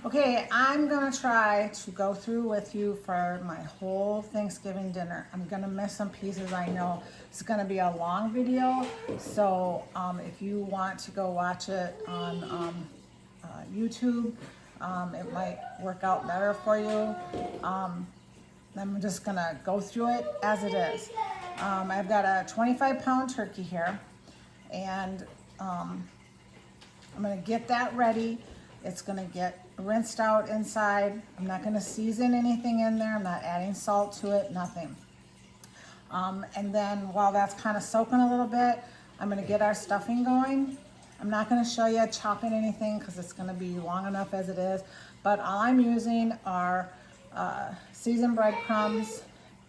Okay, I'm gonna try to go through with you for my whole Thanksgiving dinner. I'm gonna miss some pieces, I know. It's gonna be a long video, so if you want to go watch it on YouTube, it might work out better for you. I'm just gonna go through it as it is. I've got a 25-pound turkey here, and I'm gonna get that ready. It's gonna get rinsed out inside. I'm not gonna season anything in there. I'm not adding salt to it, nothing. And then while that's kind of soaking a little bit, I'm gonna get our stuffing going. I'm not gonna show you chopping anything because it's gonna be long enough as it is. But all I'm using are seasoned breadcrumbs,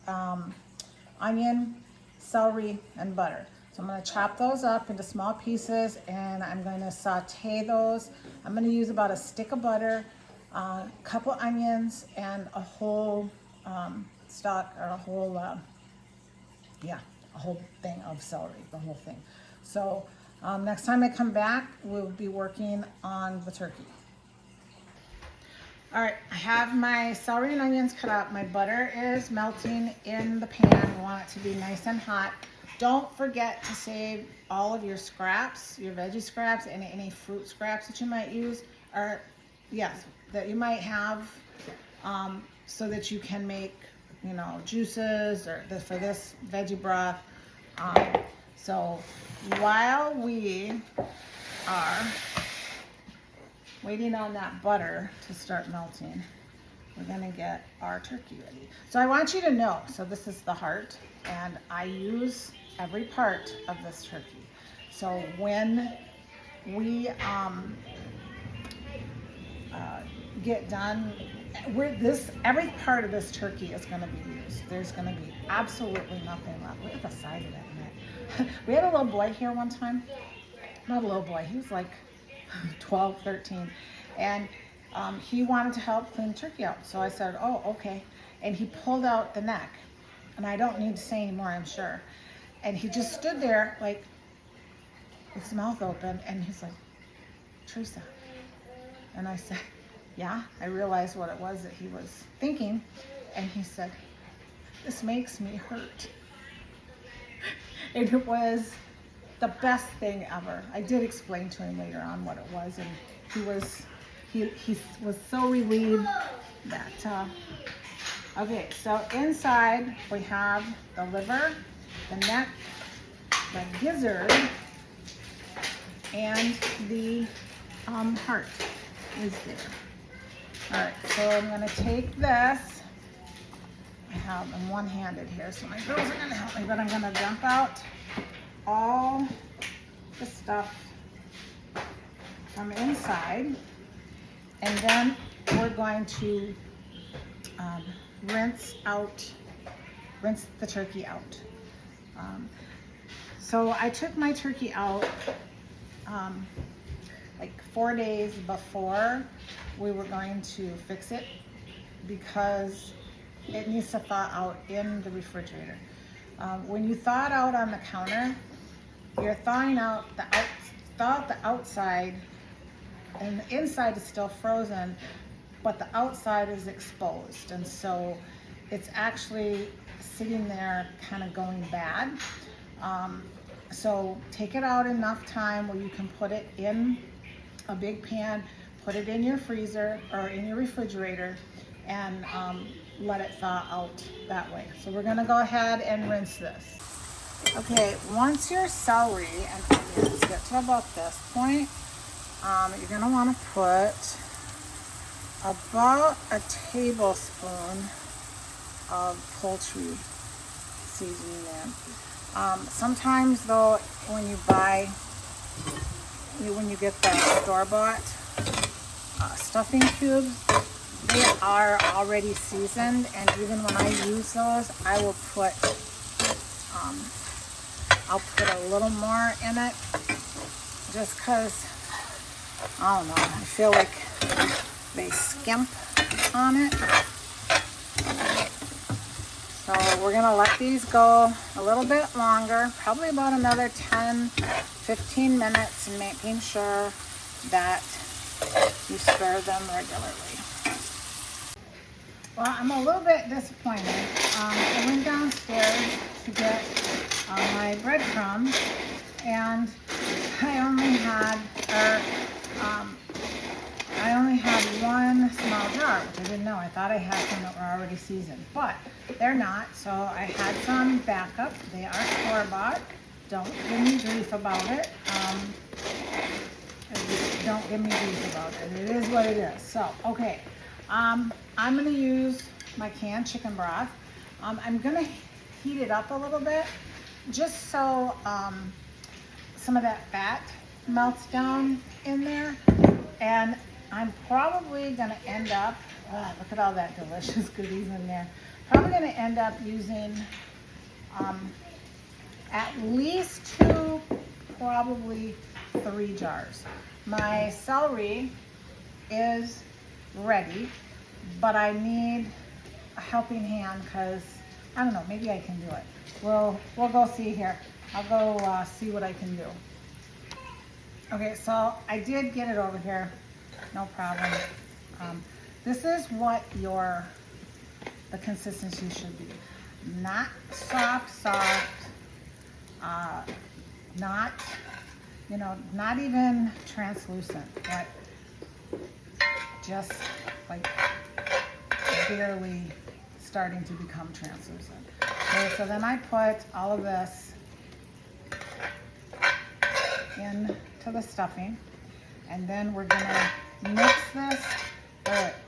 onion, celery, and butter. So I'm going to chop those up into small pieces and I'm going to saute those. I'm going to use about a stick of butter, a couple onions, and a whole stalk or a whole, a whole thing of celery, the whole thing. So next time I come back, we'll be working on the turkey. All right, I have my celery and onions cut up. My butter is melting in the pan. I want it to be nice and hot. Don't forget to save all of your scraps, your veggie scraps, and any fruit scraps that you might use, or yes, that you might have, so that you can make, you know, juices or for this veggie broth. So while we are waiting on that butter to start melting, we're gonna get our turkey ready. So I want you to know, so this is the heart, and I use every part of this turkey. So when we get done, every part of this turkey is gonna be used. There's gonna be absolutely nothing left. Look at the size of that neck. We had a little boy here one time, not a little boy, he was like 12, 13, and he wanted to help clean the turkey out. So I said, oh, okay. And he pulled out the neck, and I don't need to say anymore, I'm sure. And he just stood there like with his mouth open, and he's like, Teresa. And I said, yeah. I realized what it was that he was thinking, and he said, this makes me hurt. And it was the best thing ever. I did explain to him later on what it was, and he was so relieved that, okay, so inside we have the liver, the neck, the gizzard, and the heart is there. All right, so I'm gonna take this. I'm one-handed here, so my girls are gonna help me, but I'm gonna dump out all the stuff from inside, and then we're going to rinse the turkey out. So I took my turkey out like 4 days before we were going to fix it, because it needs to thaw out in the refrigerator. When you thaw it out on the counter, you're thawing out the outside, and the inside is still frozen, but the outside is exposed, and so it's actually sitting there kind of going bad. So take it out enough time where you can put it in a big pan, put it in your freezer or in your refrigerator, and let it thaw out that way. So we're gonna go ahead and rinse this. Okay, once your celery and onions get to about this point, you're gonna wanna put about a tablespoon of poultry seasoning in. Sometimes though, when you get the store-bought stuffing cubes, they are already seasoned, and even when I use those, I will put I'll put a little more in it, just because, I don't know, I feel like they skimp on it. So we're gonna let these go a little bit longer, probably about another 10-15 minutes, making sure that you stir them regularly. Well, I'm a little bit disappointed. I went downstairs to get my breadcrumbs, and I only had, I only had one small jar, which I didn't know. I thought I had some that were already seasoned, but they're not. So I had some backup. They are store-bought. Don't give me grief about it. Don't give me grief about it. It is what it is. So, okay. I'm going to use my canned chicken broth. I'm going to heat it up a little bit just so some of that fat melts down in there. And I'm probably going to end up, look at all that delicious goodies in there. Probably going to end up using at least 2, probably 3 jars. My celery is ready, but I need a helping hand because I don't know, maybe I can do it. We'll go see here. I'll go see what I can do. Okay, so I did get it over here, no problem. This is what the consistency should be. Not soft, not, you know, not even translucent, but just like barely starting to become translucent. Okay, so then I put all of this into the stuffing, and then we're gonna mix this.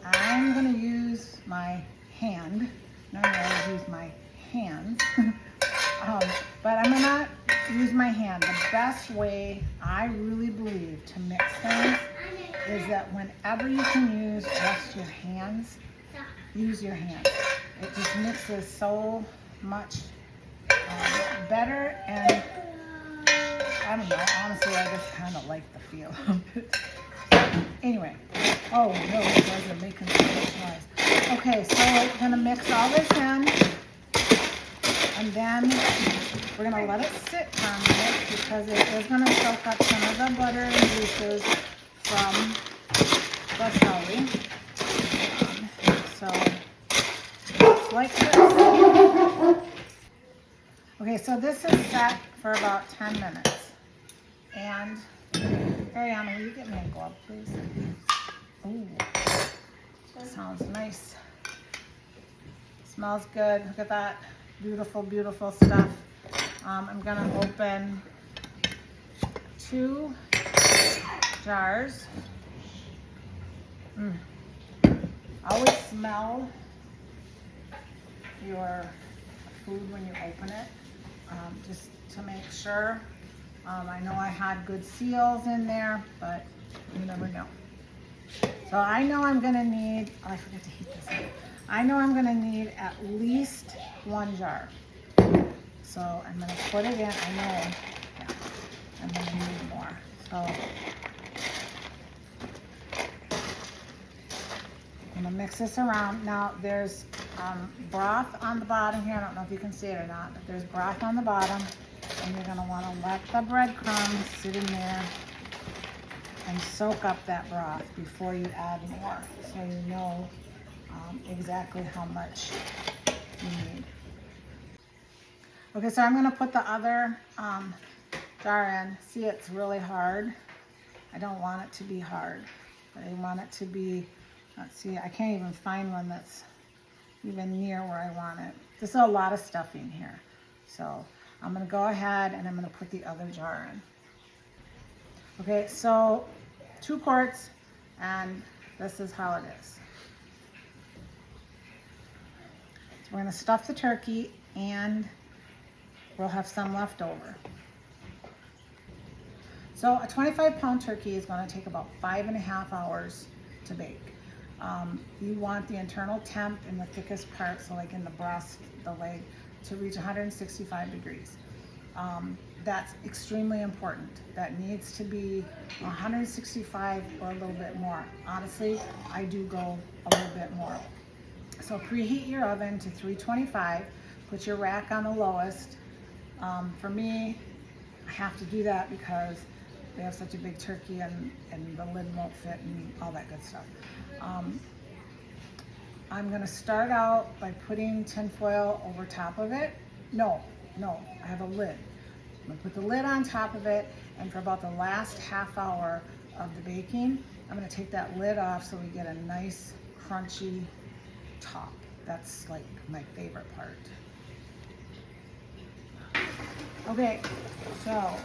I'm gonna use my hand. Normally I always use my hands, but I'm gonna use my hand. The best way, I really believe, to mix things is that whenever you can use just your hands, use your hands. It just mixes so much better, and I don't know, honestly, I just kind of like the feel of it. Anyway, oh no, you guys are making so much noise. Okay, so we're gonna mix all this in, and then we're gonna let it sit for a minute because it is gonna soak up some of the butter and juices from the celery. So it's like this. Okay, so this is set for about 10 minutes. And Ariana, will you get me a glove, please? Ooh, sounds nice. Smells good. Look at that beautiful, beautiful stuff. I'm gonna open 2 jars. Always smell your food when you open it, just to make sure. I know I had good seals in there, but you never know. So I know I'm gonna need, oh, I forgot to heat this up. I know I'm gonna need at least 1 jar. So I'm gonna put it in, I know, yeah, I'm gonna need more. So I'm gonna mix this around. Now there's broth on the bottom here. I don't know if you can see it or not, but there's broth on the bottom, and you're gonna wanna let the breadcrumbs sit in there and soak up that broth before you add more, so you know exactly how much you need. Okay, so I'm gonna put the other jar in. See, it's really hard. I don't want it to be hard, but I want it to be, let's see, I can't even find one that's even near where I want it. There's a lot of stuffing here. So I'm gonna go ahead and I'm gonna put the other jar in. Okay, so 2 quarts, and this is how it is. So we're gonna stuff the turkey, and we'll have some left over. So a 25-pound turkey is gonna take about 5.5 hours to bake. You want the internal temp in the thickest part, so like in the breast, the leg, to reach 165 degrees. That's extremely important. That needs to be 165 or a little bit more. Honestly, I do go a little bit more. So preheat your oven to 325, put your rack on the lowest. For me, I have to do that because we have such a big turkey and the lid won't fit and all that good stuff. I'm gonna start out by putting tin foil over top of it. No, I have a lid. I'm gonna put the lid on top of it, and for about the last half hour of the baking, I'm gonna take that lid off so we get a nice crunchy top. That's like my favorite part. Okay, so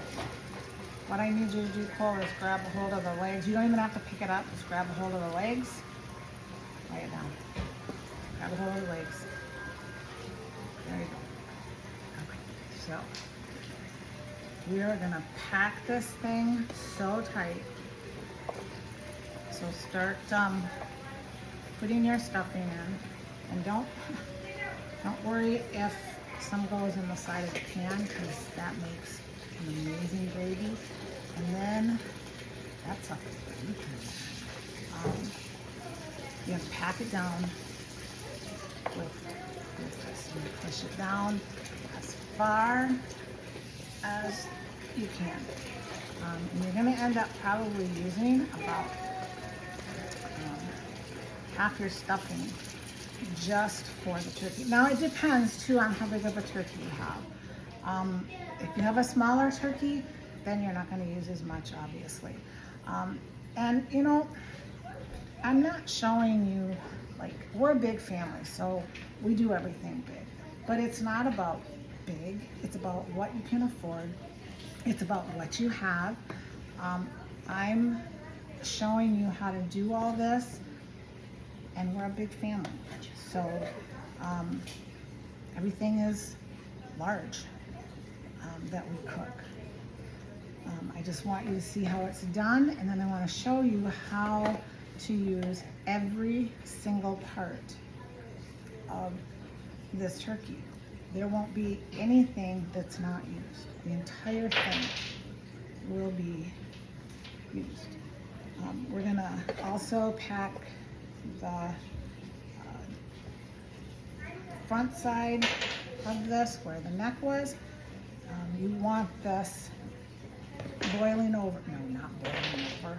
what I need you to do, Cole, is grab a hold of the legs. You don't even have to pick it up, just grab a hold of the legs. Lay it down. Grab a hold of the legs. There you go. Okay, so we are gonna pack this thing so tight. So start putting your stuffing in, and don't worry if some goes in the side of the pan, because that makes an amazing gravy. And then that's up to you. You have to pack it down with this. You push it down as far as you can. And you're going to end up probably using about half your stuffing just for the turkey. Now it depends too on how big of a turkey you have. If you have a smaller turkey, then you're not going to use as much, obviously. And you know, I'm not showing you, like, we're a big family, so we do everything big. But it's not about big, it's about what you can afford. It's about what you have. I'm showing you how to do all this, and we're a big family. So everything is large that we cook. I just want you to see how it's done, and then I want to show you how to use every single part of this turkey. There won't be anything that's not used. The entire thing will be used. We're gonna also pack the front side of this where the neck was. You want this boiling over, no, not boiling over.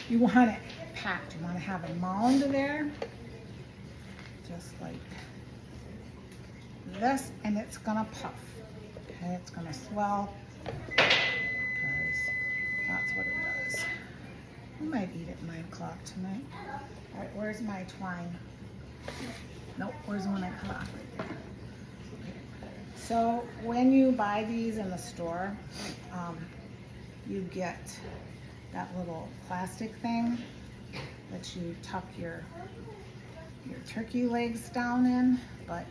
You want it packed. You want to have a mound there, just like this, and it's gonna puff. Okay, it's gonna swell because that's what it does. I might eat at 9 o'clock tonight. All right, where's my twine? Nope, where's the one I cut off right there? So when you buy these in the store, you get that little plastic thing that you tuck your turkey legs down in. But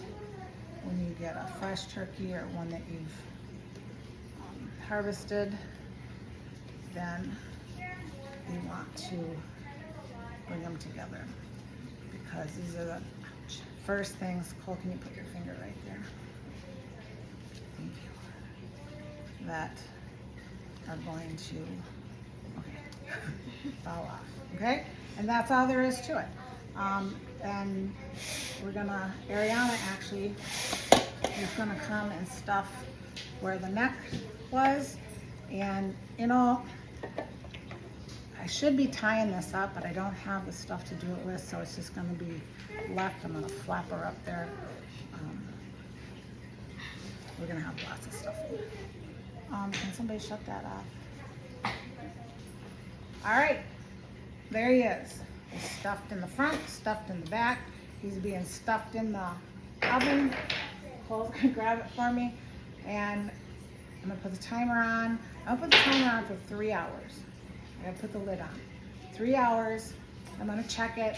when you get a fresh turkey or one that you've harvested, then you want to bring them together, because these are the first things. Cole, can you put your finger right there? Thank you. That are going to, okay, fall off, okay? And that's all there is to it. And we're gonna, Ariana actually is gonna come and stuff where the neck was. And you know, I should be tying this up, but I don't have the stuff to do it with, so it's just gonna be left. I'm gonna flap her up there. We're gonna have lots of stuff. Can somebody shut that off? All right, there he is. He's stuffed in the front, stuffed in the back. He's being stuffed in the oven. Cole's gonna grab it for me, and I'm gonna put the timer on. I'll put the timer on for 3 hours. I gotta put the lid on. 3 hours. I'm gonna check it.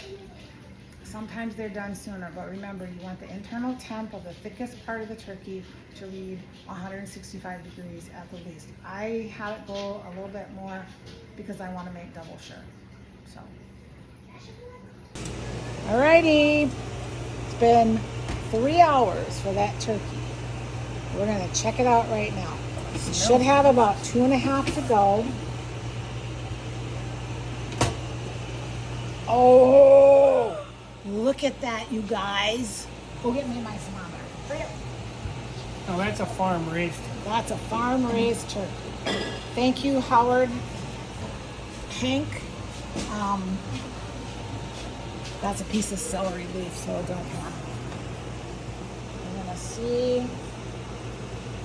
Sometimes they're done sooner, but remember, you want the internal temp of the thickest part of the turkey to read 165 degrees at the least. I have it go a little bit more because I want to make double sure. So, alrighty, it's been 3 hours for that turkey. We're gonna check it out right now. It should have about 2.5 to go. Oh, look at that, you guys. Go get me my thermometer. Oh, that's a farm raised. That's a farm-raised turkey. Thank you, Howard Hank. That's a piece of celery leaf, so don't want. We're gonna see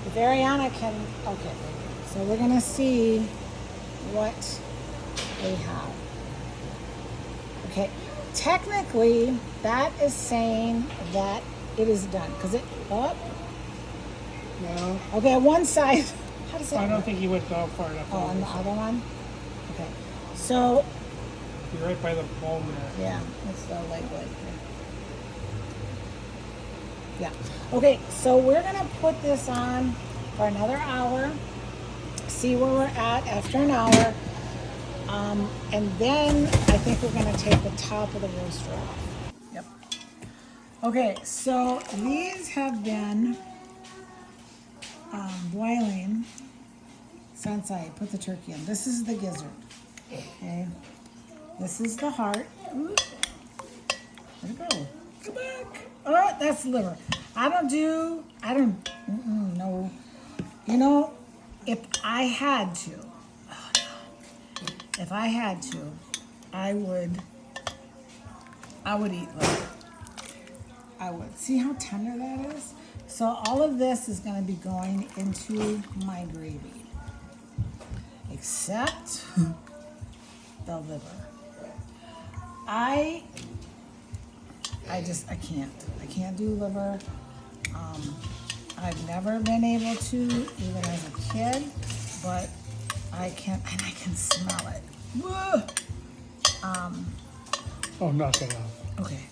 if Ariana can. Okay, so we're gonna see what they have. Okay, technically that is saying that it is done because it. Oh, No, okay, one side. How does that? I don't think you went down far enough. Oh, on the other one. Okay, so You're right by the bone there. yeah, it's the leg right here. Yeah. Okay, so we're gonna put this on for another hour. See where we're at after an hour. And then I think we're gonna take the top of the roaster off. Yep. Okay, so these have been boiling since I put the turkey in. This is the gizzard. Okay. This is the heart. Ooh. Where'd it go? Come back. Oh, that's liver. No. You know, if I had to, if I had to, I would eat liver. I would. See how tender that is? So all of this is going to be going into my gravy, except the liver. I can't. I can't do liver. I've never been able to, even as a kid, but I can, and I can smell it. Whoa! Oh, knock it off. Okay.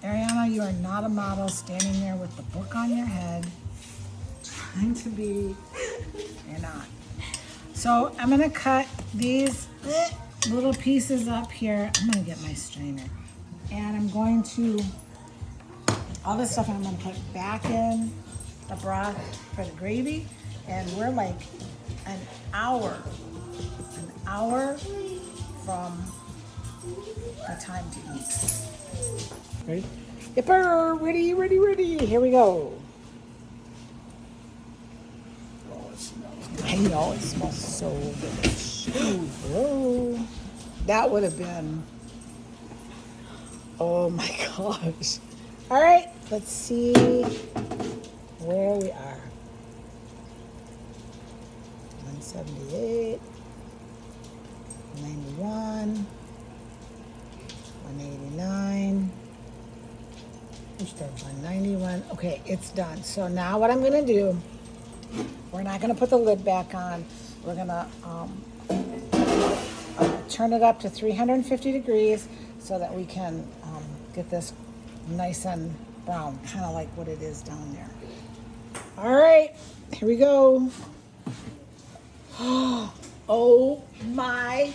Ariana, you are not a model standing there with the book on your head, trying to be, you're not. So I'm gonna cut these little pieces up here. I'm gonna get my strainer. And I'm going to, all this stuff I'm gonna put back in the broth for the gravy. And we're like an hour from the time to eat. Right? Yipper, ready. Here we go. Oh, it smells good. I know, it smells so good. Whoa. That would have been, oh my gosh. All right, let's see where we are. 178, 91, 189. 191. Okay, it's done. So now what I'm gonna do, we're not gonna put the lid back on. We're gonna turn it up to 350 degrees so that we can get this nice and brown, kind of like what it is down there. All right, here we go. Oh my.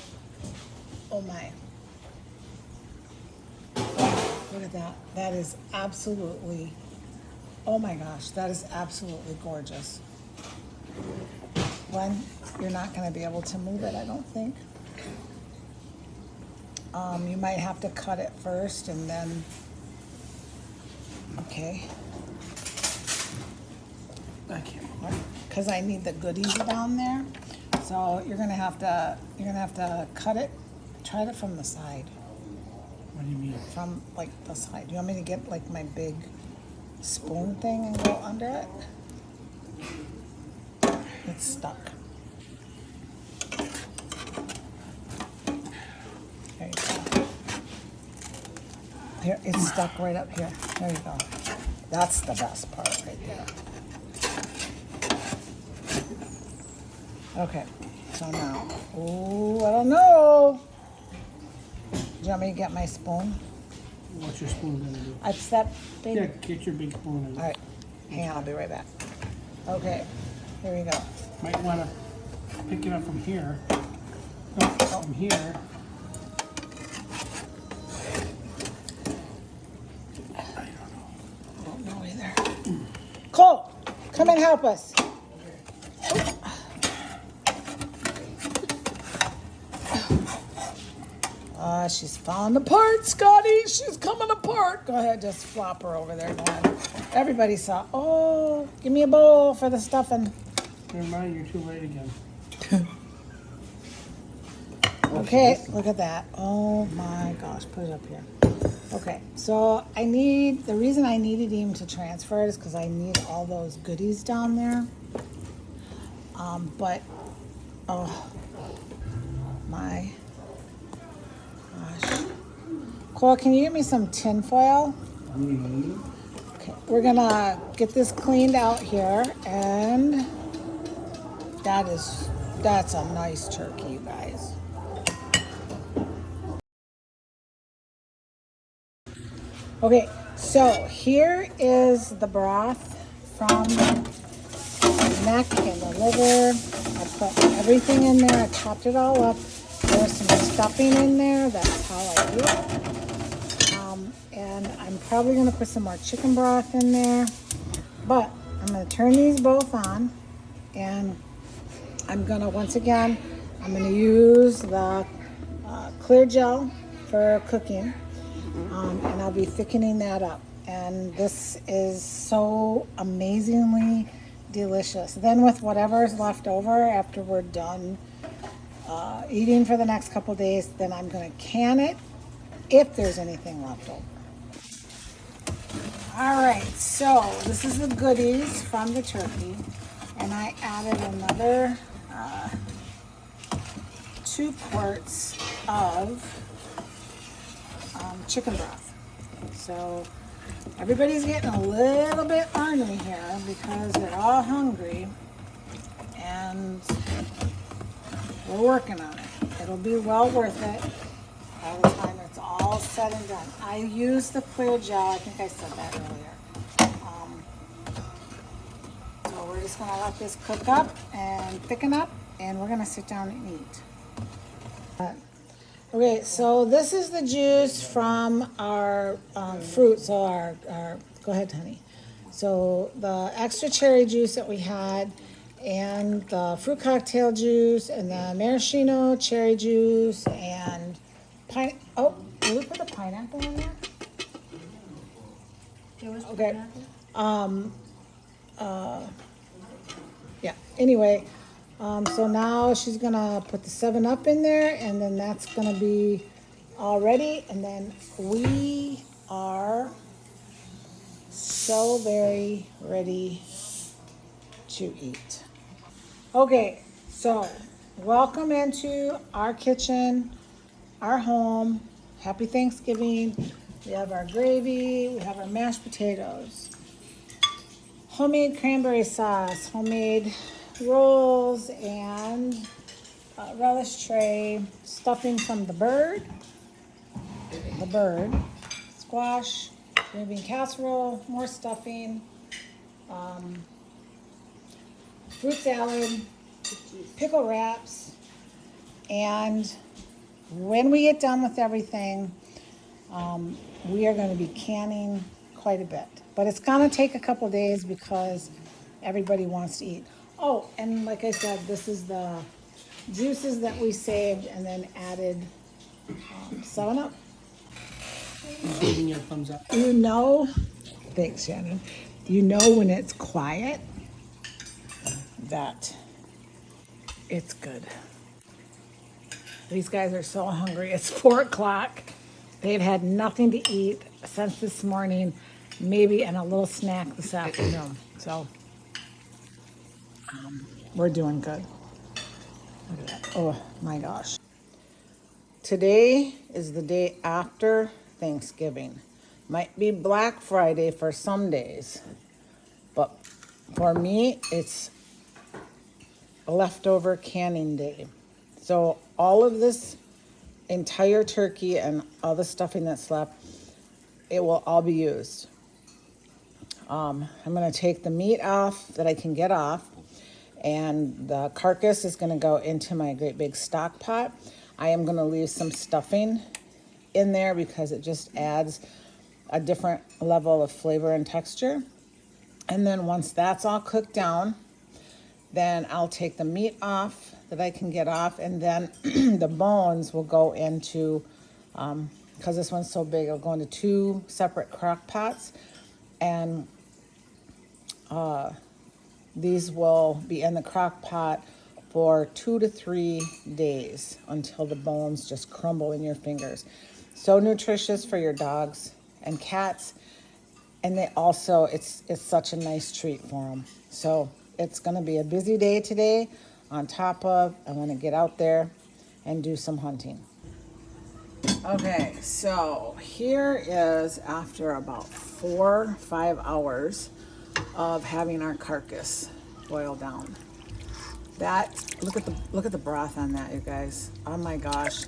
Look at that. That is absolutely, oh my gosh, that is absolutely gorgeous. Glenn, you're not going to be able to move it, I don't think. You might have to cut it first and then, okay. I can't, because I need the goodies down there. So you're gonna have to cut it, try it from the side. What do you mean? From like the side. You want me to get like my big spoon thing and go under it? It's stuck. There you go. Here, it's stuck right up here. There you go. That's the best part right there. Okay, so now, oh, I don't know. Do you want me to get my spoon? What's your spoon gonna do? It's that big. Yeah, get your big spoon. All right, hang on, I'll be right back. Okay, here we go. Might want to pick it up from here. No, from here. I don't know either. Cole, come and help us. she's falling apart, Scotty. She's coming apart. Go ahead, just flop her over there. Go ahead. Everybody saw. Oh, give me a bowl for the stuffing. Never mind, you're too late again. Okay, look at that. Oh my gosh, put it up here. Okay, so the reason I needed him to transfer it is because I need all those goodies down there. But, oh my gosh. Cole, can you get me some tin foil? Okay, we're gonna get this cleaned out here, and that's a nice turkey, you guys. Okay, so here is the broth from the neck and the liver. I put everything in there. I chopped it all up. There's some stuffing in there. That's how I do it. And I'm probably going to put some more chicken broth in there. But I'm going to turn these both on. And I'm going to, once again, I'm going to use the clear gel for cooking. And I'll be thickening that up. And this is so amazingly delicious. Then with whatever's left over after we're done eating for the next couple days, then I'm going to can it if there's anything left over. All right, so this is the goodies from the turkey. And I added another 2 quarts of chicken broth. So everybody's getting a little bit ornery here because they're all hungry, and we're working on it. It'll be well worth it by the time it's all said and done. I use the clear gel. I think I said that earlier. So we're just gonna let this cook up and thicken up, and we're gonna sit down and eat. Okay, so this is the juice from our fruit. So our go ahead, honey. So the extra cherry juice that we had, and the fruit cocktail juice, and the maraschino cherry juice, and oh, did we put the pineapple in there? Okay. Yeah. Anyway. So now she's gonna put the 7-Up in there, and then that's gonna be all ready, and then we are so very ready to eat. Okay, so welcome into our kitchen, our home. Happy Thanksgiving. We have our gravy, we have our mashed potatoes, homemade cranberry sauce, homemade rolls, and relish tray, stuffing from the bird, squash, green bean casserole, more stuffing, fruit salad, pickle wraps, and when we get done with everything, we are going to be canning quite a bit. But it's going to take a couple days because everybody wants to eat. Oh, and like I said, this is the juices that we saved and then added 7-Up. Giving you a thumbs up. You know, thanks, Shannon. You know when it's quiet that it's good. These guys are so hungry. It's 4 o'clock. They've had nothing to eat since this morning, maybe, and a little snack this afternoon. So we're doing good. Look at that. Oh my gosh. Today is the day after Thanksgiving. Might be Black Friday for some days, but for me, it's a leftover canning day. So all of this entire turkey and all the stuffing that's left, it will all be used. I'm going to take the meat off that I can get off, and the carcass is going to go into my great big stock pot. I am going to leave some stuffing in there because it just adds a different level of flavor and texture. And then once that's all cooked down, then I'll take the meat off that I can get off, and then the bones will go into because this one's so big. It'll go into 2 separate crock pots, and these will be in the crock pot for 2 to 3 days until the bones just crumble in your fingers. So nutritious for your dogs and cats, and they also, it's such a nice treat for them. So it's gonna be a busy day today, on top of I wanna get out there and do some hunting. Okay, so here is after about 4 or 5 hours of having our carcass boil down. That, look at the broth on that, you guys. Oh my gosh.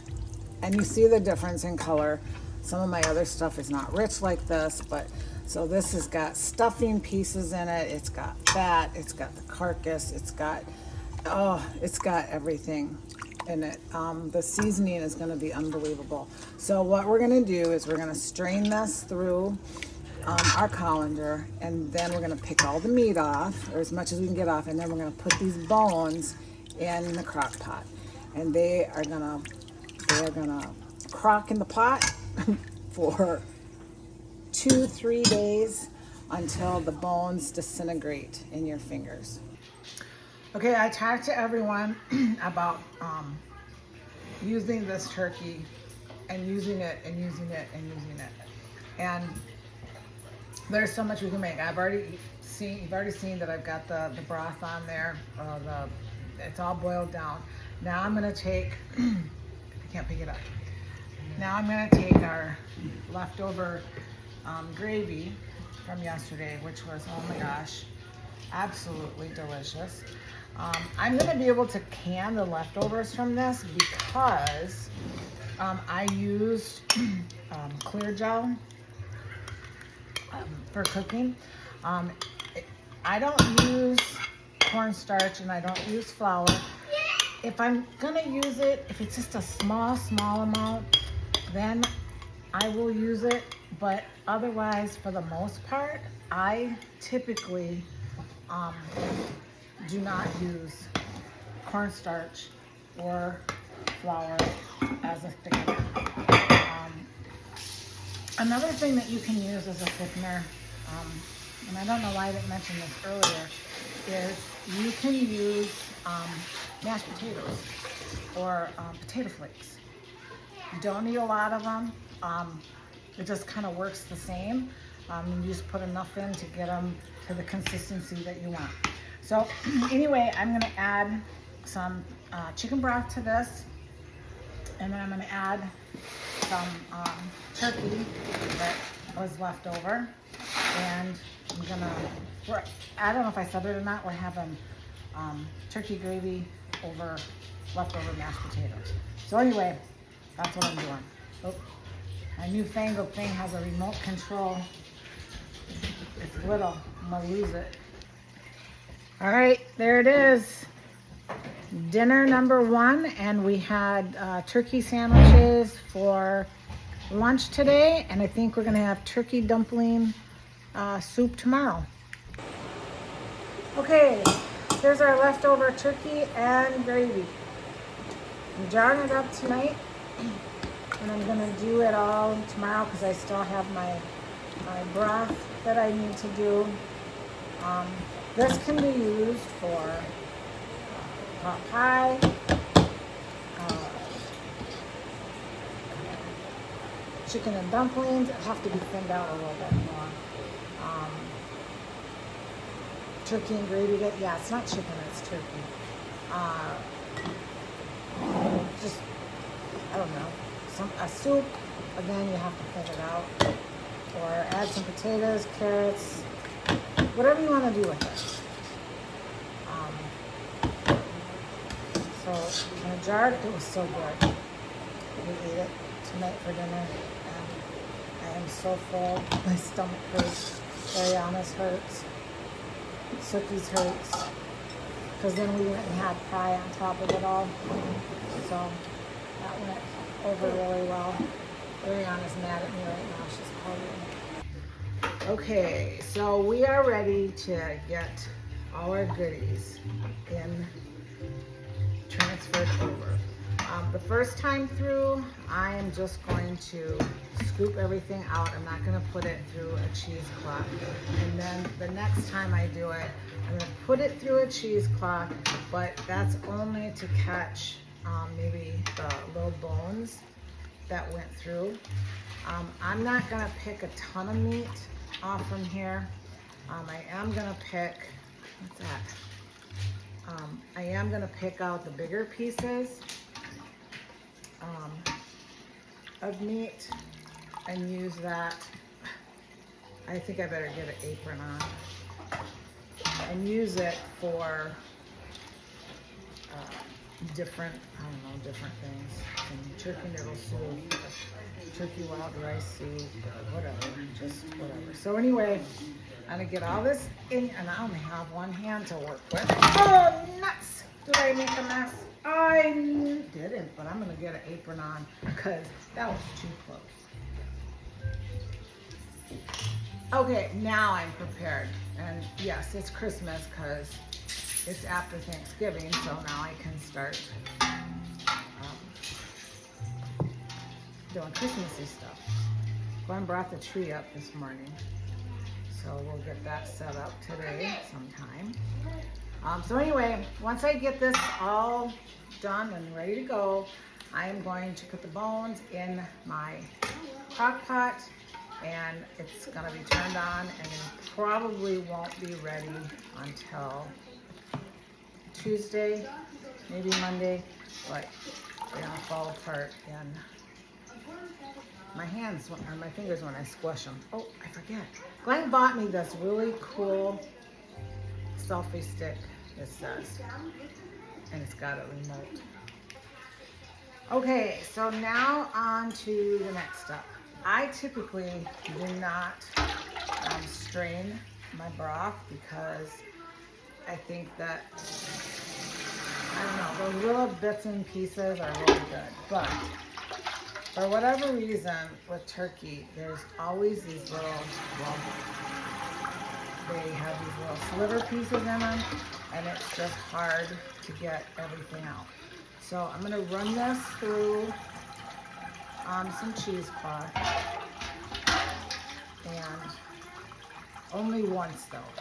And you see the difference in color. Some of my other stuff is not rich like this, but so this has got stuffing pieces in it. It's got fat, it's got the carcass, it's got everything in it. The seasoning is gonna be unbelievable. So what we're gonna do is we're gonna strain this through our colander, and then we're gonna pick all the meat off, or as much as we can get off, and then we're gonna put these bones in the crock pot. And they are gonna crock in the pot for 2-3 days until the bones disintegrate in your fingers. Okay, I talked to everyone about using this turkey and using it and using it and using it. And there's so much we can make. You've already seen that I've got the broth on there. It's all boiled down. Now I'm gonna take, I can't pick it up. Now I'm gonna take our leftover gravy from yesterday, which was, oh my gosh, absolutely delicious. I'm gonna be able to can the leftovers from this because I used clear gel for cooking. I don't use cornstarch and I don't use flour. If I'm gonna use it, if it's just a small amount, then I will use it. But otherwise, for the most part, I typically do not use cornstarch or flour as a thickener. Another thing that you can use as a thickener, and I don't know why I didn't mention this earlier, is you can use mashed potatoes or potato flakes. You don't need a lot of them. It just kind of works the same. You just put enough in to get them to the consistency that you want. So anyway, I'm gonna add some chicken broth to this, and then I'm gonna add some turkey that was left over, and I don't know if I said it or not, we're having turkey gravy over leftover mashed potatoes. So anyway, that's what I'm doing. Oh, my newfangled thing has a remote control. It's little, I'm gonna lose it. All right, there it is. Dinner number 1, and we had turkey sandwiches for lunch today, and I think we're gonna have turkey dumpling soup tomorrow. Okay, here's our leftover turkey and gravy. I'm jarring it up tonight, and I'm gonna do it all tomorrow because I still have my broth that I need to do. This can be used for pot pie, chicken and dumplings. It have to be thinned out a little bit more. Turkey and gravy, yeah, it's not chicken, it's turkey. Just, I don't know, a soup, again, you have to thin it out. Or add some potatoes, carrots, whatever you want to do with it. So in a jar, it was so good. We ate it tonight for dinner, and I am so full. My stomach hurts. Ariana's hurts. Suki's hurts. Because then we went and had pie on top of it all. So that went over really well. Ariana's mad at me right now. She's pouting. Okay, so we are ready to get all our goodies transferred over. The first time through, I am just going to scoop everything out. I'm not gonna put it through a cheesecloth. And then the next time I do it, I'm gonna put it through a cheesecloth, but that's only to catch maybe the little bones that went through. I'm not gonna pick a ton of meat off from here. I am gonna pick, what's that? I am gonna pick out the bigger pieces of meat and use that. I think I better get an apron on and use it for different, I don't know, different things. Some turkey noodle soup, turkey wild rice soup, whatever, just whatever. So anyway, I'm gonna get all this in, and I only have one hand to work with. Oh, nuts! Did I make a mess? I didn't, but I'm gonna get an apron on because that was too close. Okay, now I'm prepared. And yes, it's Christmas because it's after Thanksgiving, so now I can start doing Christmassy stuff. Glenn brought the tree up this morning, so we'll get that set up today sometime. So anyway, once I get this all done and ready to go, I am going to put the bones in my crock pot, and it's gonna be turned on, and it probably won't be ready until Tuesday, maybe Monday, but they're gonna fall apart in my hands or my fingers when I squish them. Oh, I forget. Glenn bought me this really cool selfie stick, it says, and it's got a remote. Okay, so now on to the next step. I typically do not strain my broth because I think that, I don't know, those little bits and pieces are really good. But for whatever reason, with turkey, there's always these little, well, they have these little sliver pieces in them, and it's just hard to get everything out. So I'm gonna run this through some cheesecloth, and only once though.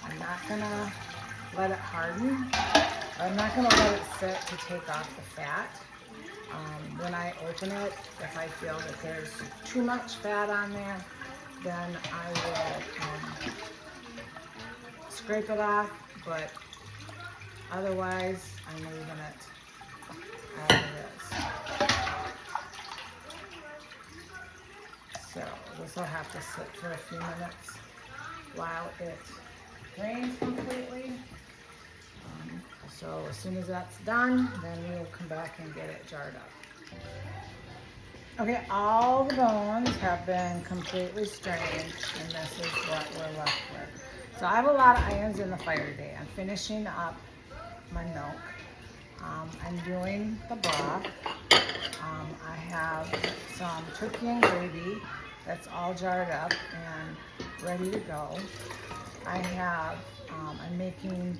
I'm not gonna let it harden. I'm not gonna let it sit to take off the fat. When I open it, if I feel that there's too much fat on there, then I will scrape it off, but otherwise I'm leaving it as it is. So this will have to sit for a few minutes while it drains completely. So as soon as that's done, then we'll come back and get it jarred up. Okay, all the bones have been completely strained, and this is what we're left with. So I have a lot of irons in the fire today. I'm finishing up my milk. I'm doing the broth. I have some turkey and gravy that's all jarred up and ready to go. I have, I'm making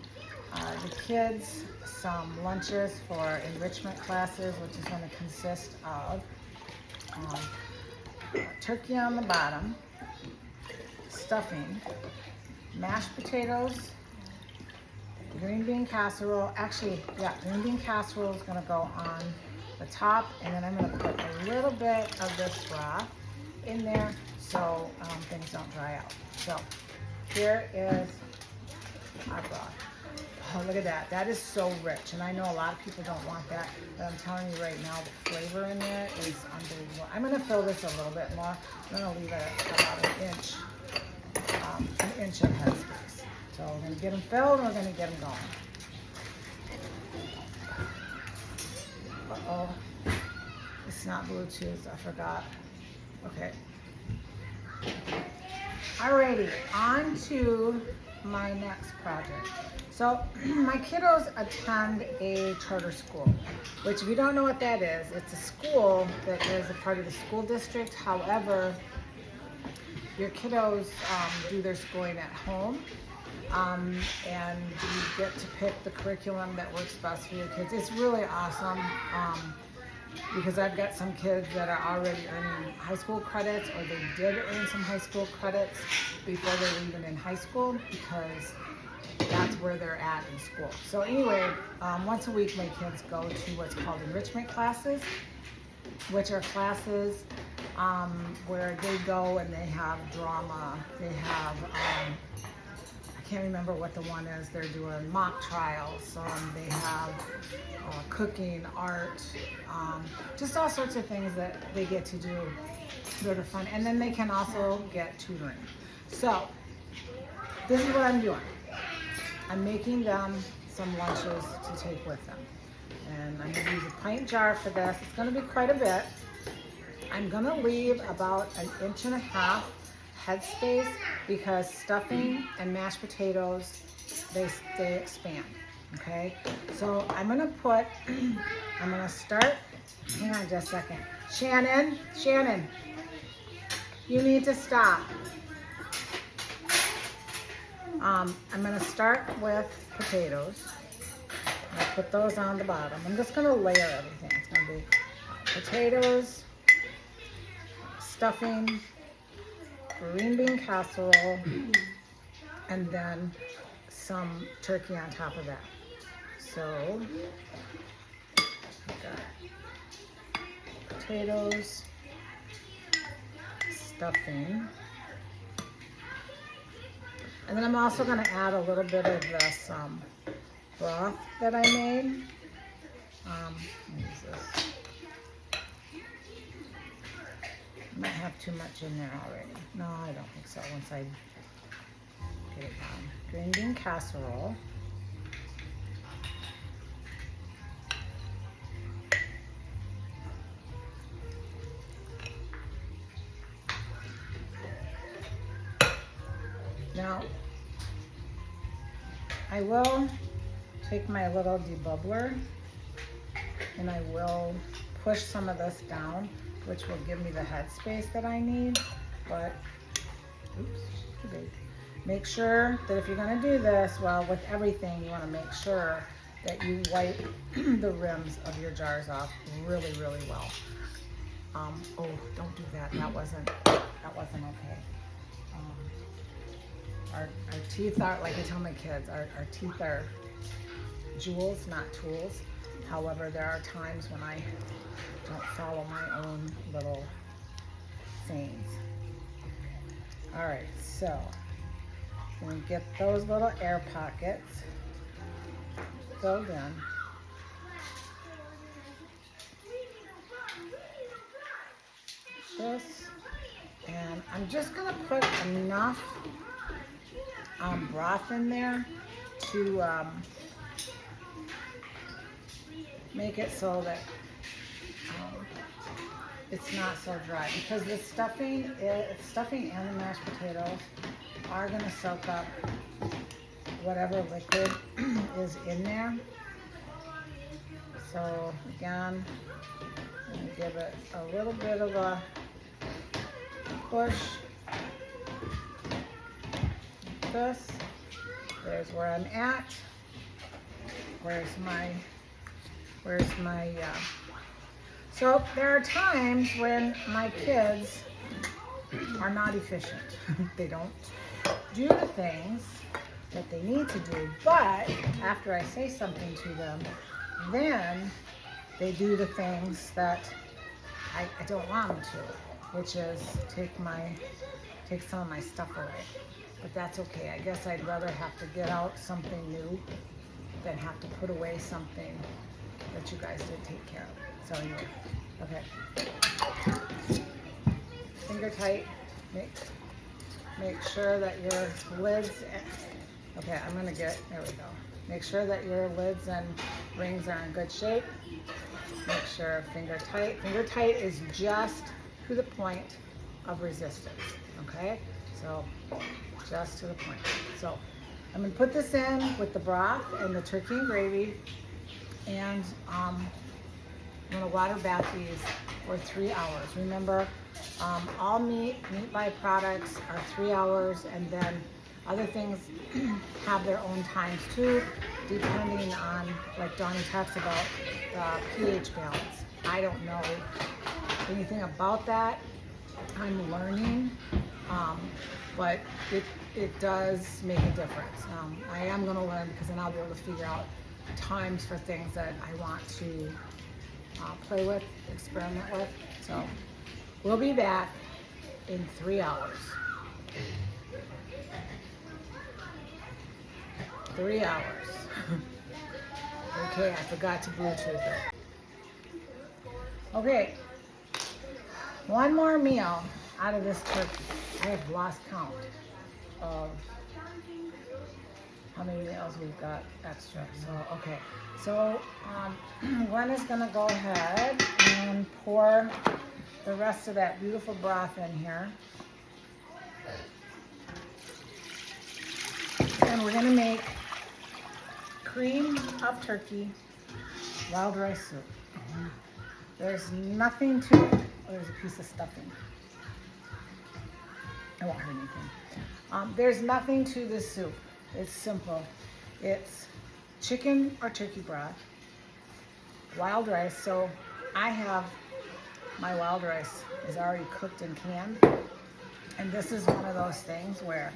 the kids some lunches for enrichment classes, which is going to consist of turkey on the bottom, stuffing, mashed potatoes, green bean casserole. Actually, yeah, green bean casserole is going to go on the top, and then I'm going to put a little bit of this broth in there so things don't dry out. So here is our broth. Oh, look at that. That is so rich. And I know a lot of people don't want that, but I'm telling you right now, the flavor in there is unbelievable. I'm going to fill this a little bit more. I'm going to leave it about an inch of headspace. So we're going to get them filled, and we're going to get them going. Uh-oh. It's not Bluetooth. I forgot. Okay. Alrighty, on to my next project. So my kiddos attend a charter school, which if you don't know what that is, it's a school that is a part of the school district. However, your kiddos do their schooling at home. and you get to pick the curriculum that works best for your kids. It's really awesome. Because I've got some kids that are already earning high school credits, or they did earn some high school credits before they were even in high school, because that's where they're at in school. So anyway, once a week my kids go to what's called enrichment classes, which are classes where they go and they have drama, they have, I can't remember what the one is, they're doing mock trials, they have cooking, art, just all sorts of things that they get to do that are fun. And then they can also get tutoring. So this is what I'm doing. I'm making them some lunches to take with them. And I'm going to use a pint jar for this. It's going to be quite a bit. I'm going to leave about 1.5 inches headspace, because stuffing and mashed potatoes, they expand. Okay, so I'm going to start, hang on just a second. Shannon, you need to stop. I'm going to start with potatoes. I'll put those on the bottom. I'm just going to layer everything. It's going to be potatoes, stuffing, green bean casserole, and then some turkey on top of that. So, I've got potatoes, stuffing, and then I'm also going to add a little bit of this broth that I made. Let me use this. I might have too much in there already. No, I don't think so. Once I get it down. Green bean casserole. Now, I will take my little debubbler and I will push some of this down, which will give me the headspace that I need. But, oops, too big. Make sure that if you're going to do this, well, with everything, you want to make sure that you wipe the rims of your jars off really, really well. Oh, don't do that. That wasn't okay. Our teeth are, like I tell my kids, our teeth are jewels, not tools. However, there are times when I don't follow my own little sayings. All right, so I'm going to get those little air pockets filled in. This, and I'm just going to put enough broth in there to make it so that it's not so dry, because the stuffing and the mashed potatoes are going to soak up whatever liquid is in there. So again, I'm going to give it a little bit of a push. This, there's where I'm at. Where's my so there are times when my kids are not efficient. They don't do the things that they need to do, but after I say something to them, then they do the things that I don't want them to, which is take some of my stuff away. But that's okay. I guess I'd rather have to get out something new than have to put away something that you guys did take care of. So anyway, okay. Finger tight. Make sure that your lids, okay, I'm gonna there we go. Make sure that your lids and rings are in good shape. Make sure finger tight. Finger tight is just to the point of resistance, okay? So just to the point. So I'm gonna put this in with the broth and the turkey and gravy, and I'm gonna water bath these for 3 hours. Remember, all meat byproducts are 3 hours, and then Other things have their own times too, depending on, like Donnie talks about, the pH balance. I don't know anything about that. I'm learning, but it does make a difference. I am going to learn because then I'll be able to figure out times for things that I want to play with, experiment with. So we'll be back in 3 hours. 3 hours. Okay, I forgot to Bluetooth it. Okay, one more meal out of this turkey. I have lost count of how many meals we've got extra. So, okay. So, Gwen is gonna go ahead and pour the rest of that beautiful broth in here. And we're gonna make cream of turkey wild rice soup. There's nothing to it. Oh, there's a piece of stuffing. I won't hurt anything. There's nothing to this soup. It's simple. It's chicken or turkey broth, wild rice. So I have my wild rice is already cooked and canned. And this is one of those things where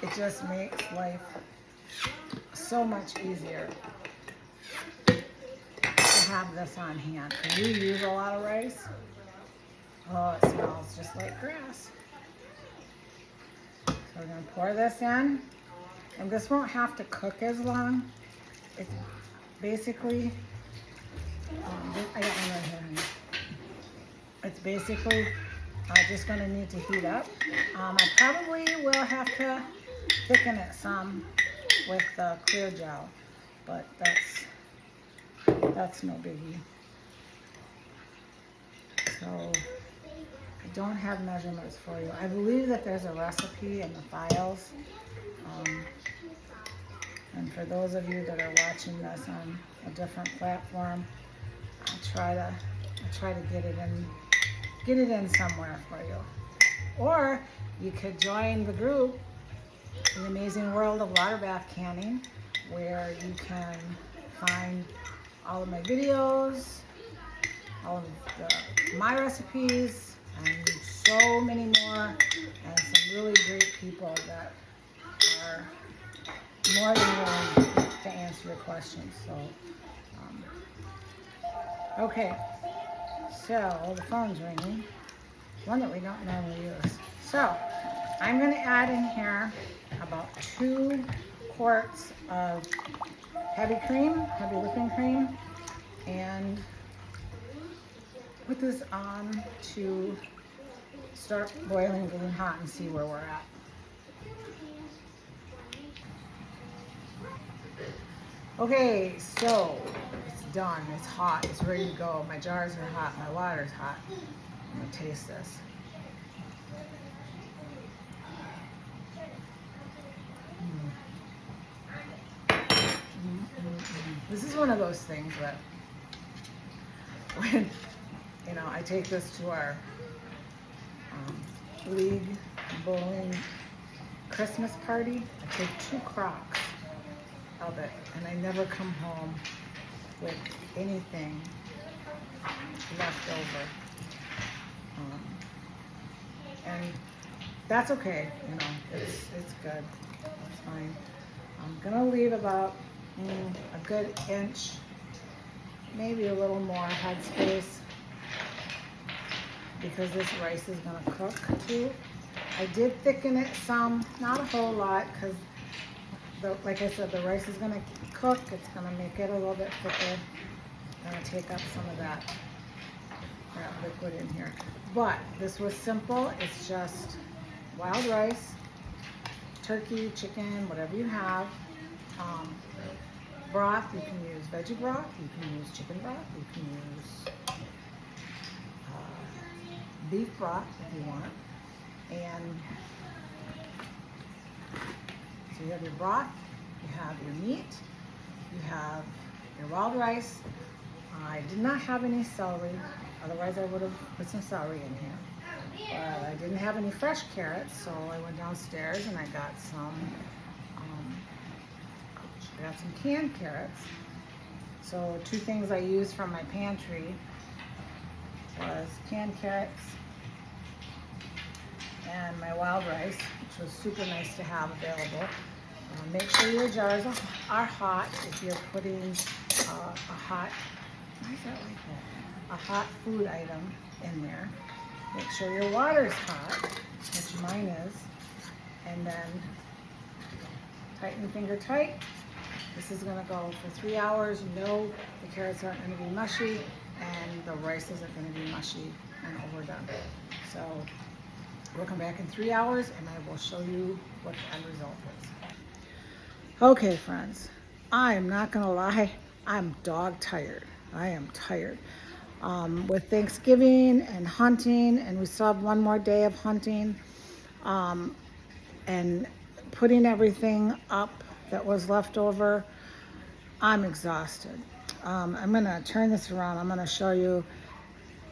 it just makes life so much easier to have this on hand. When you use a lot of rice, oh, it smells just like grass. So we're gonna pour this in, and this won't have to cook as long. It's basically, I got one right here, honey. It's basically just gonna need to heat up. I probably will have to thicken it some with clear gel, but that's no biggie. So I don't have measurements for you. I believe that there's a recipe in the files. And for those of you that are watching this on a different platform, I'll try to get it in somewhere for you. Or you could join the group, The Amazing World of Water Bath Canning, where you can find all of my videos, all of my recipes, and so many more, and some really great people that are more than willing to answer your questions. So, okay, so the phone's ringing, one that we don't normally use. So I'm going to add in here about 2 quarts of heavy whipping cream, and put this on to start boiling, getting hot, and see where we're at. Okay, so it's done, it's hot, it's ready to go. My jars are hot, my water's hot. I'm gonna taste this. This is one of those things that when, I take this to our league bowling Christmas party, I take 2 crocks of it, and I never come home with anything left over. And that's okay, it's good, it's fine. I'm gonna leave about a good inch, maybe a little more headspace, because this rice is gonna cook too. I did thicken it some, not a whole lot, because like I said, the rice is gonna cook. It's gonna make it a little bit thicker. Gonna take up some of that liquid in here. But this was simple. It's just wild rice, turkey, chicken, whatever you have. Broth, you can use veggie broth, you can use chicken broth, you can use beef broth if you want. And so you have your broth, you have your meat, you have your wild rice. I did not have any celery, otherwise I would have put some celery in here. But I didn't have have any fresh carrots, so I went downstairs and I got some canned carrots. So 2 things I used from my pantry was canned carrots and my wild rice, which was super nice to have available. Make sure your jars are hot if you're putting a hot, why is that like that? A hot food item in there. Make sure your water's hot, which mine is, and then tighten the finger tight. This is gonna go for 3 hours. You know the carrots aren't gonna be mushy and the rice isn't gonna be mushy and overdone. So we'll come back in 3 hours and I will show you what the end result is. Okay, friends, I am not gonna lie, I'm dog tired. I am tired. With Thanksgiving and hunting, and we still have one more day of hunting, and putting everything up that was left over, I'm exhausted. I'm gonna turn this around. I'm gonna show you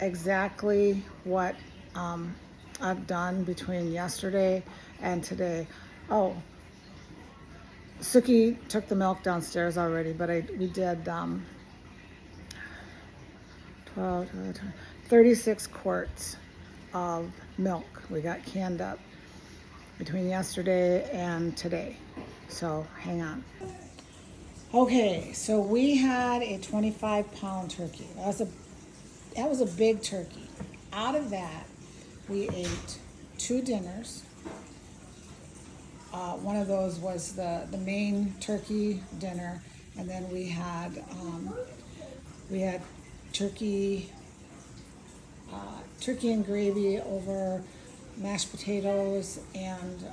exactly what I've done between yesterday and today. Oh, Suki took the milk downstairs already, but we did 36 quarts of milk we got canned up between yesterday and today. So hang on. Okay, so we had a 25-pound turkey. That was a big turkey. Out of that, we ate 2 dinners. One of those was the main turkey dinner, and then we had turkey and gravy over mashed potatoes and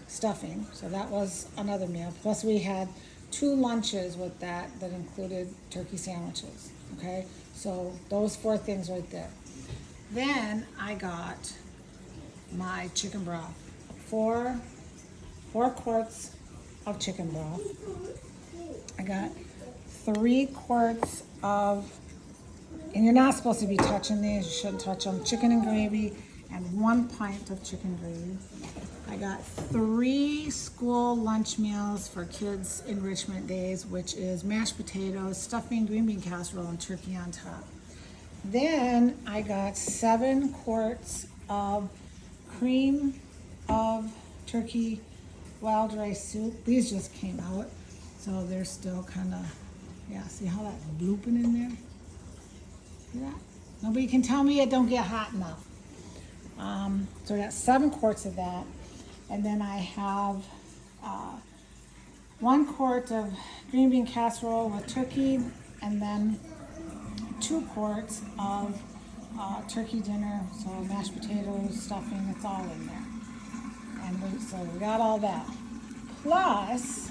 stuffing. So that was another meal. Plus we had 2 lunches with that included turkey sandwiches. Okay, so those 4 things right there. Then I got my chicken broth. 4 quarts of chicken broth. I got 3 quarts of, and you're not supposed to be touching these, you shouldn't touch them, chicken and gravy, and 1 pint of chicken gravy. I got 3 school lunch meals for kids' enrichment days, which is mashed potatoes, stuffing, green bean casserole, and turkey on top. Then I got 7 quarts of cream of turkey wild rice soup. These just came out, so they're still kind of, yeah, see how that's blooping in there? See that? Nobody can tell me it don't get hot enough. So I got 7 quarts of that. And then I have 1 quart of green bean casserole with turkey, and then 2 quarts of turkey dinner, so mashed potatoes, stuffing, it's all in there. And so we got all that. Plus,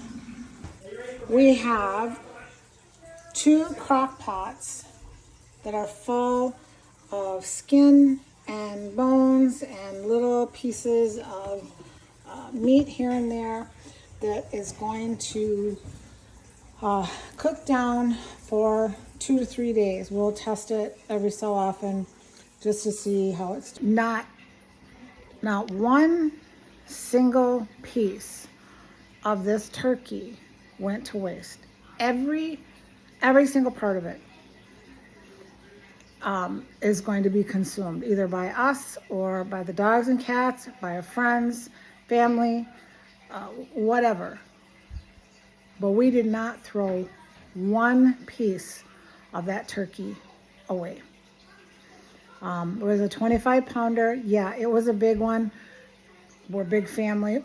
we have 2 crock pots that are full of skin and bones and little pieces of meat here and there that is going to cook down for 2 to 3 days. We'll test it every so often just to see how it's not one single piece of this turkey went to waste. Every single part of it is going to be consumed either by us or by the dogs and cats, by our friends, family, whatever. But we did not throw 1 piece of that turkey away. It was a 25-pounder. Yeah, it was a big one. We're a big family.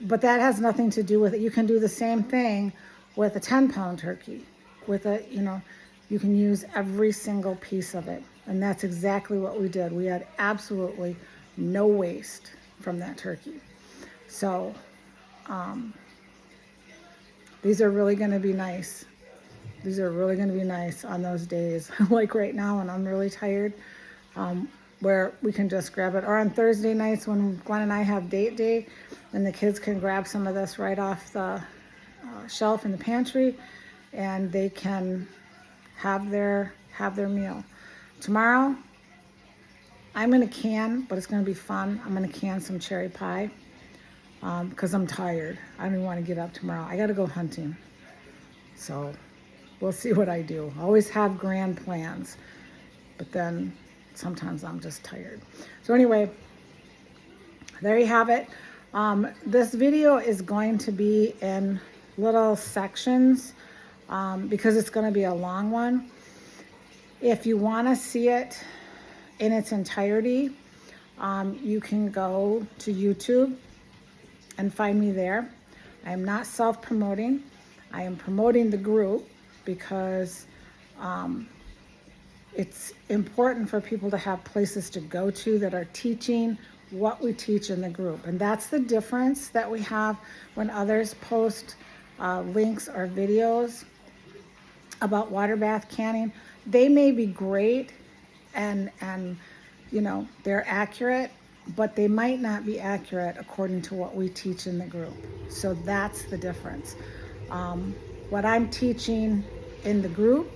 But that has nothing to do with it. You can do the same thing with a 10-pound turkey. You can use every single piece of it. And that's exactly what we did. We had absolutely no waste from that turkey. So these are really going to be nice. These are really going to be nice on those days, like right now when I'm really tired, where we can just grab it. Or on Thursday nights when Glenn and I have date day, and the kids can grab some of this right off the shelf in the pantry, and they can have their meal. Tomorrow, I'm gonna can, but it's gonna be fun. I'm gonna can some cherry pie because I'm tired. I don't even want to get up tomorrow. I gotta go hunting. So we'll see what I do. I always have grand plans, but then sometimes I'm just tired. So anyway, there you have it. This video is going to be in little sections because it's going to be a long one. If you want to see it in its entirety, you can go to YouTube and find me there. I am not self-promoting. I am promoting the group because it's important for people to have places to go to that are teaching what we teach in the group. And that's the difference that we have when others post links or videos about water bath canning. They may be great and you know, they're accurate, but they might not be accurate according to what we teach in the group. So that's the difference. What I'm teaching in the group,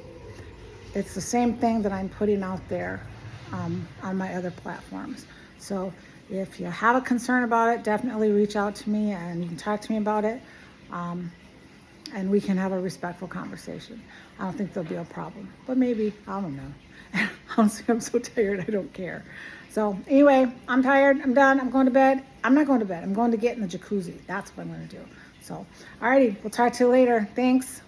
it's the same thing that I'm putting out there on my other platforms. So if you have a concern about it, definitely reach out to me and you can talk to me about it. And we can have a respectful conversation. I don't think there'll be a problem, but maybe, I don't know. Honestly, I'm so tired, I don't care. So anyway, I'm tired, I'm done, I'm going to bed. I'm not going to bed, I'm going to get in the jacuzzi. That's what I'm gonna do. So, alrighty, we'll talk to you later. Thanks.